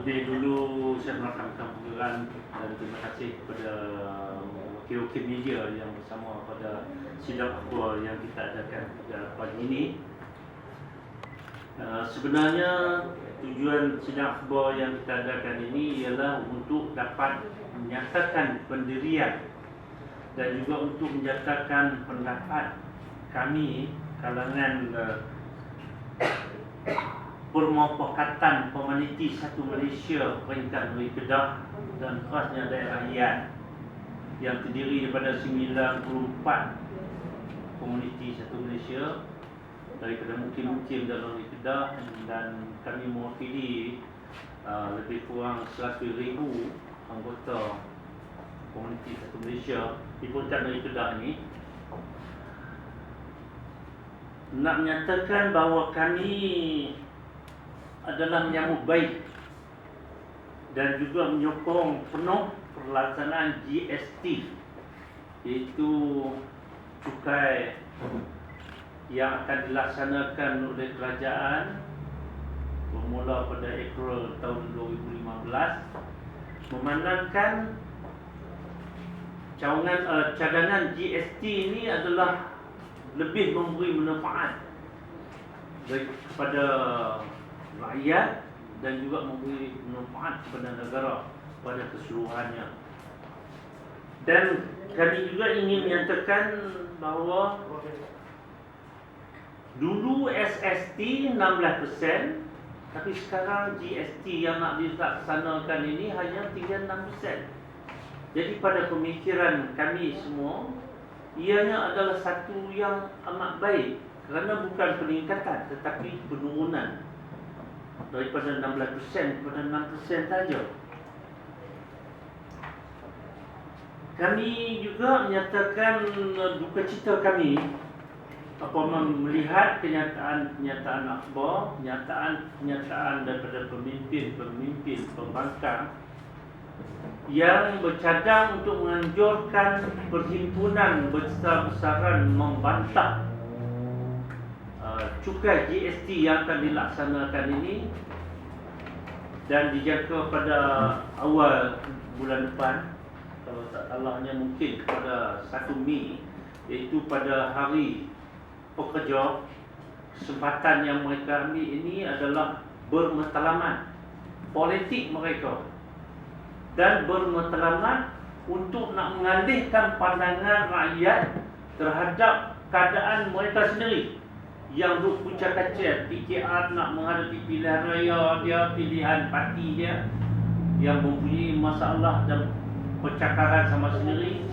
Lebih dulu saya merakamkan pergerakan dan terima kasih kepada wakil-wakil media yang bersama pada sidang akhbar yang kita adakan pada pagi ini. Sebenarnya tujuan sidang akhbar yang kita adakan ini ialah untuk dapat menyatakan pendirian dan juga untuk menyatakan pendapat kami kalangan Permufakatan Komuniti Satu Malaysia peringkat Negeri Kedah dan khasnya daerah Yan yang terdiri daripada 94 komuniti Satu Malaysia daripada mukim-mukim dalam Negeri Kedah, dan kami mewakili lebih kurang 100,000 anggota komuniti Satu Malaysia di peringkat Negeri Kedah ini. Nak menyatakan bahawa kami adalah menyambut baik dan juga menyokong penuh pelaksanaan GST, iaitu cukai yang akan dilaksanakan oleh kerajaan bermula pada April tahun 2015, memandangkan cadangan GST ini adalah lebih memberi manfaat kepada rakyat dan juga memberi manfaat kepada negara pada keseluruhannya. Dan kami juga ingin menyatakan bahawa dulu SST 16%, tapi sekarang GST yang nak dilaksanakan ini hanya tinggal 6%. Jadi pada pemikiran kami semua, ianya adalah satu yang amat baik, kerana bukan peningkatan tetapi penurunan daripada 16% kepada 6% saja. Kami juga menyatakan duka cita kami apabila melihat kenyataan akhbar, kenyataan daripada pemimpin pembangkang yang bercadang untuk menganjurkan perhimpunan besar-besaran membantah cukai GST yang akan dilaksanakan ini, dan dijangka pada awal bulan depan, kalau tak salahnya mungkin pada 1 Mei, iaitu pada hari pekerja. Kesempatan yang mereka ambil ini adalah bermatlamat politik mereka dan bermatlamat untuk nak mengalihkan pandangan rakyat terhadap keadaan mereka sendiri yang duk puncak kacir. PKR nak menghadapi pilihan raya dia, pilihan parti dia yang mempunyai masalah dan percakaran sama sendiri,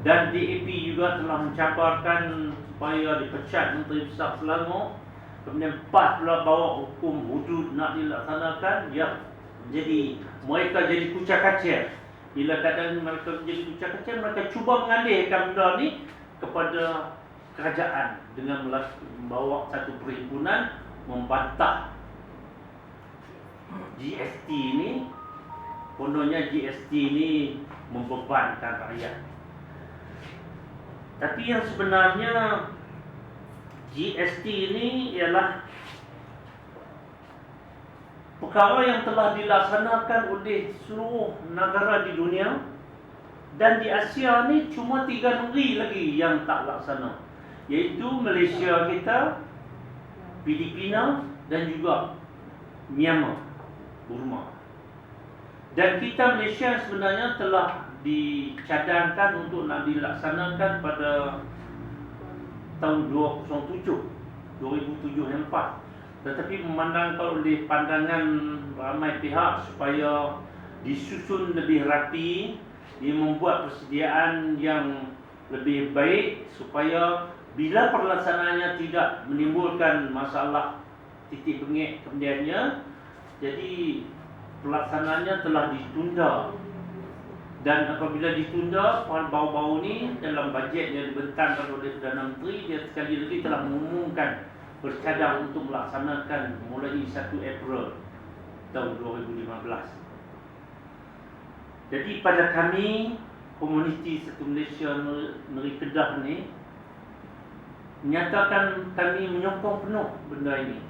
dan DAP juga telah mencabarkan supaya dipecat Menteri Besar Selangor. Kemudian PAS pula bawa hukum hudud nak dilaksanakan. Ya, jadi mereka jadi puncak kacir. Bila kadang mereka jadi puncak kacir, mereka cuba mengalihkan benda ni kepada kerajaan dengan membawa satu perhimpunan membantah GST ini. Kononnya GST ini membebankan rakyat, tapi yang sebenarnya GST ini ialah perkara yang telah dilaksanakan oleh seluruh negara di dunia, dan di Asia ni cuma 3 negeri lagi yang tak laksana, iaitu Malaysia kita, Filipina dan juga Myanmar, Burma. Dan kita Malaysia sebenarnya telah dicadangkan untuk nak dilaksanakan pada tahun 2007 yang lepas. Tetapi memandangkan oleh pandangan ramai pihak supaya disusun lebih rapi, dia membuat persediaan yang lebih baik supaya bila pelaksanaannya tidak menimbulkan masalah titik bengek kemudiannya. Jadi pelaksanaannya telah ditunda, dan apabila ditunda, baru-baru ni dalam bajet yang dibentangkan oleh Perdana Menteri, dia sekali lagi telah mengumumkan bercadang untuk melaksanakan mulai 1 April tahun 2015. Jadi pada kami komuniti Satu Malaysia Negeri Kedah ni menyatakan kami menyokong penuh benda ini,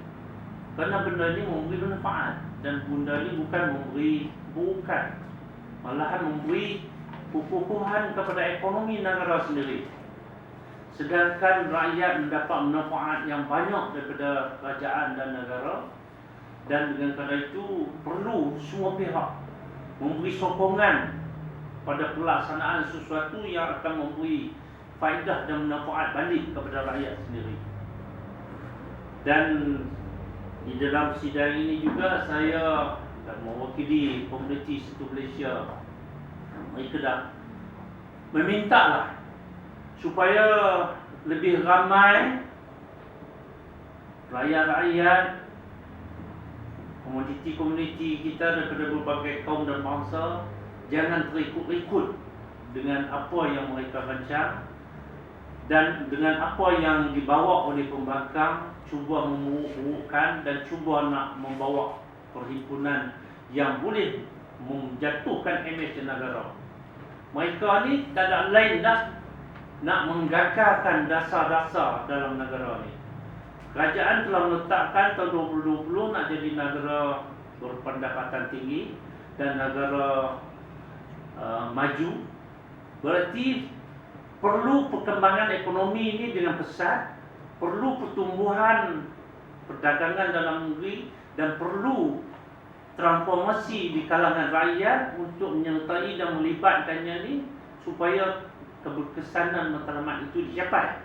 kerana benda ini memberi manfaat dan bunda ni bukan memberi bukan, malahan memberi kepupuhan kepada ekonomi negara sendiri. Sedangkan rakyat mendapat manfaat yang banyak daripada kerajaan dan negara. Dan dengan kerana itu perlu semua pihak memberi sokongan pada pelaksanaan sesuatu yang akan memberi faedah dan manfaat balik kepada rakyat sendiri. Dan di dalam sidang ini juga saya mewakili komuniti Setu Malaysia Kedah memintalah supaya lebih ramai rakyat-rakyat, komuniti-komuniti kita daripada berbagai kaum dan bangsa jangan terikut-ikut dengan apa yang mereka rancang dan dengan apa yang dibawa oleh pembangkang, cuba memurukkan dan cuba nak membawa perhimpunan yang boleh menjatuhkan imej negara. Mereka ni tak ada lain dah nak menggagalkan dasar-dasar dalam negara ni. Kerajaan telah meletakkan tahun 2020 nak jadi negara berpendapatan tinggi dan negara maju. Berarti perlu perkembangan ekonomi ini dengan pesat, perlu pertumbuhan perdagangan dalam negeri dan perlu transformasi di kalangan rakyat untuk menyertai dan melibatkannya ni supaya keberkesanan matlamat itu dicapai.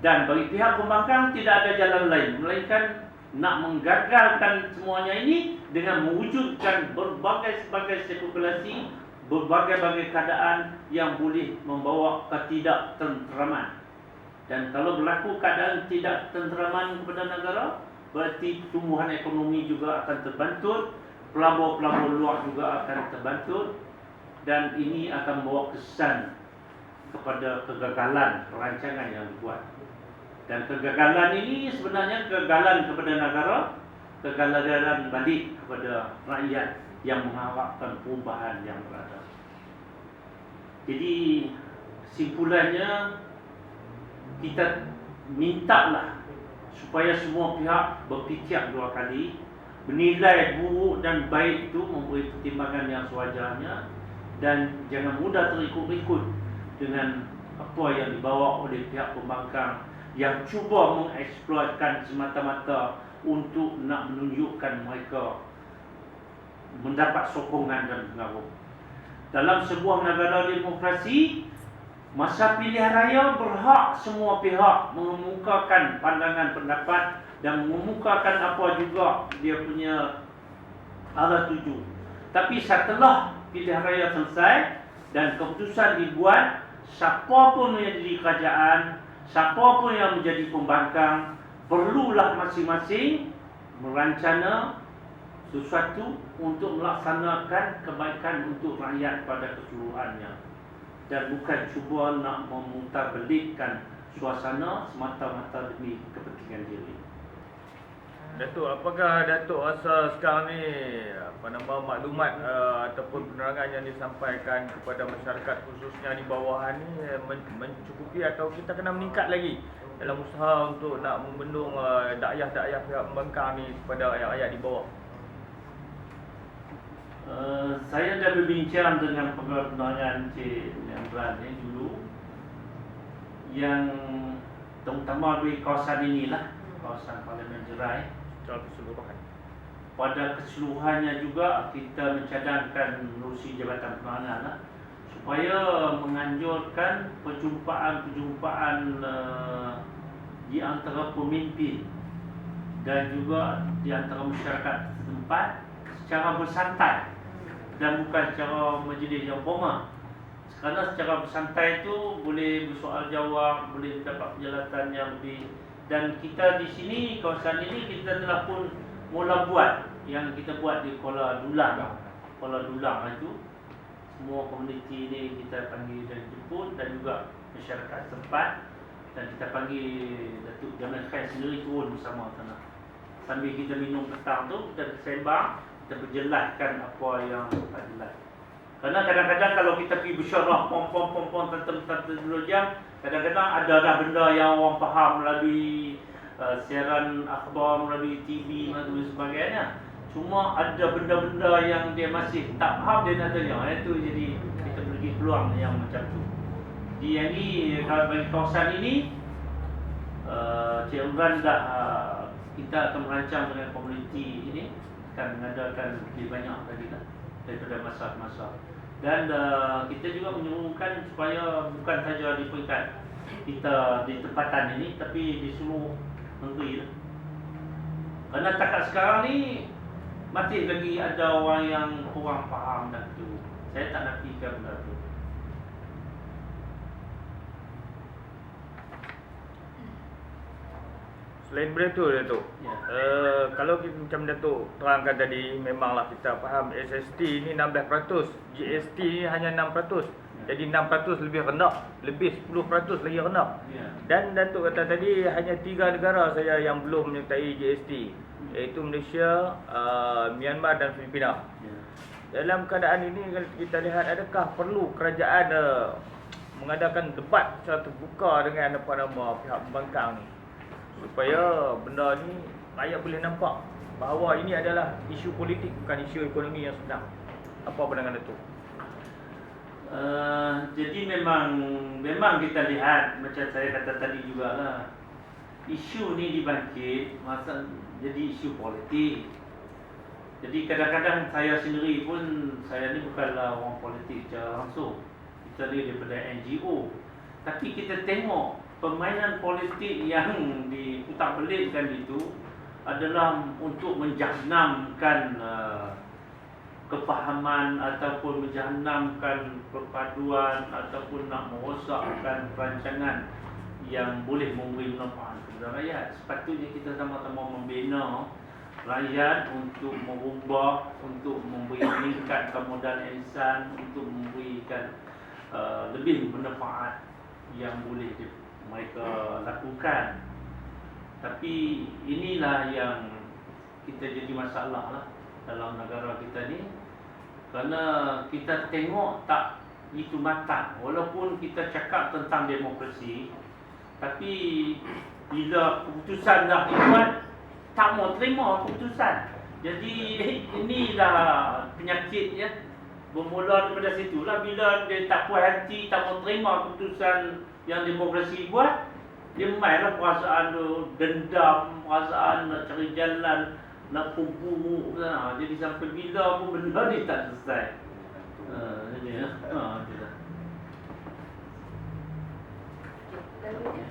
Dan bagi pihak pembangkang tidak ada jalan lain melainkan nak menggagalkan semuanya ini dengan mewujudkan berbagai spekulasi, berbagai keadaan yang boleh membawa ketidaktenteraman. Dan kalau berlaku keadaan tidak tenteraman kepada negara, berarti pertumbuhan ekonomi juga akan terbantur, pelabur-pelabur luar juga akan terbantur, dan ini akan membawa kesan kepada kegagalan perancangan yang dibuat. Dan kegagalan ini sebenarnya kegagalan kepada negara, kegagalan balik kepada rakyat yang mengharapkan perubahan yang berada. Jadi simpulannya, kita mintalah supaya semua pihak berfikir dua kali, menilai buruk dan baik itu, memberi pertimbangan yang sewajarnya, dan jangan mudah terikut-ikut dengan apa yang dibawa oleh pihak pembangkang yang cuba mengeksploitkan semata-mata untuk nak menunjukkan mereka mendapat sokongan dan pengaruh. Dalam sebuah negara demokrasi, masa pilihan raya berhak semua pihak mengemukakan pandangan pendapat dan mengemukakan apa juga dia punya arah tuju. Tapi setelah pilihan raya selesai dan keputusan dibuat, siapa pun yang jadi kerajaan, siapa pun yang menjadi pembangkang, perlulah masing-masing merancana sesuatu untuk melaksanakan kebaikan untuk rakyat pada keseluruhannya, dan bukan cuba nak memutarbelikkan suasana semata-mata demi kepentingan diri. Datuk, apakah Datuk rasa sekarang ni maklumat ataupun penerangan yang disampaikan kepada masyarakat khususnya di bawahan ni mencukupi atau kita kena meningkat lagi dalam usaha untuk nak membendung dakwah-dakwah pihak pembangkang ni kepada rakyat-rakyat di bawah? Saya dah berbincang dengan pegawai penerangan Encik Nyamran ni dulu, yang terutama di kawasan inilah, kawasan Parlimen Jerai. Secara keseluruhan, pada keseluruhannya juga kita mencadangkan menerusi Jabatan Penerangan lah, supaya menganjurkan perjumpaan-perjumpaan di antara pemimpin dan juga di antara masyarakat setempat secara bersantai dan bukan secara majlis yang formal. Kerana secara bersantai itu boleh bersoal jawab, boleh dapat penjelasan yang lebih. Dan kita di sini, kawasan ini, kita telah pun mula buat yang kita buat di Kuala Dulang. Kuala Dulang itu, semua komuniti ini kita panggil dan jemput, dan juga masyarakat setempat, dan kita panggil Datuk Jamil Khair sendiri turun bersama sana. Sambil kita minum petang tu, kita sembang, kita berjelaskan apa yang tak jelas. Kerana kadang-kadang kalau kita pergi bersyarah pom-pom tentang 2 jam, kadang-kadang ada dah benda yang orang faham melalui siaran akhbar, melalui TV dan sebagainya. Cuma ada benda-benda yang dia masih tak faham, dia nak tanya. Itu jadi kita bagi peluang yang macam tu. Di yang ni, kalau bagi kawasan ini, Cik Imran dah kita akan merancang dengan komuniti ini, akan mengadakan lebih banyak lagi lah daripada masa ke masa. Dan kita juga menyuruhkan supaya bukan saja di peringkat kita di tempatan ini, tapi di seluruh negeri lah. Kerana takat sekarang ni masih lagi ada orang yang kurang faham dan tu. Saya tak nafikan benda tu. Selain benda tu Datuk, Ya. kalau kita macam Datuk terangkan tadi, memanglah kita faham SST ni 16%, GST ni hanya 6%. Jadi 6% lebih rendah, lebih 10% lagi rendah. Ya. Dan Datuk kata tadi hanya 3 negara saja yang belum menyertai GST, iaitu Malaysia, Myanmar dan Filipina. Ya. Dalam keadaan ini kalau kita lihat, adakah perlu kerajaan mengadakan debat secara terbuka dengan pihak pembangkang ni, supaya benda ni rakyat boleh nampak bahawa ini adalah isu politik, bukan isu ekonomi yang senang. Apa pandangan Datuk? Jadi memang kita lihat macam saya kata tadi jugalah, isu ni dibangkit masa jadi isu politik. Jadi kadang-kadang saya sendiri pun, saya ni bukanlah orang politik secara langsung, kita ni daripada NGO, tapi kita tengok permainan politik yang diputar-belitkan itu adalah untuk menjahanamkan kefahaman ataupun menjahanamkan perpaduan ataupun nak merosakkan perancangan yang boleh memberi manfaat kepada rakyat. Sepatutnya kita sama-sama membina rakyat untuk merubah, untuk memberi meningkatkan modal insan, untuk memberikan lebih manfaat yang boleh mereka lakukan. Tapi inilah yang kita jadi masalah lah dalam negara kita ni, kerana kita tengok tak itu matang. Walaupun kita cakap tentang demokrasi, tapi bila keputusan dah dibuat, tak mau terima keputusan. Jadi inilah penyakit ya. Bermula daripada situlah, bila dia tak puas hati, tak mau terima keputusan yang demokrasi buat, dia mainlah perasaan tu, dendam, perasaan nak cari jalan, nak pembunuh. Jadi sampai bila pun benda ni tak selesai. Jadi ya. Selanjutnya.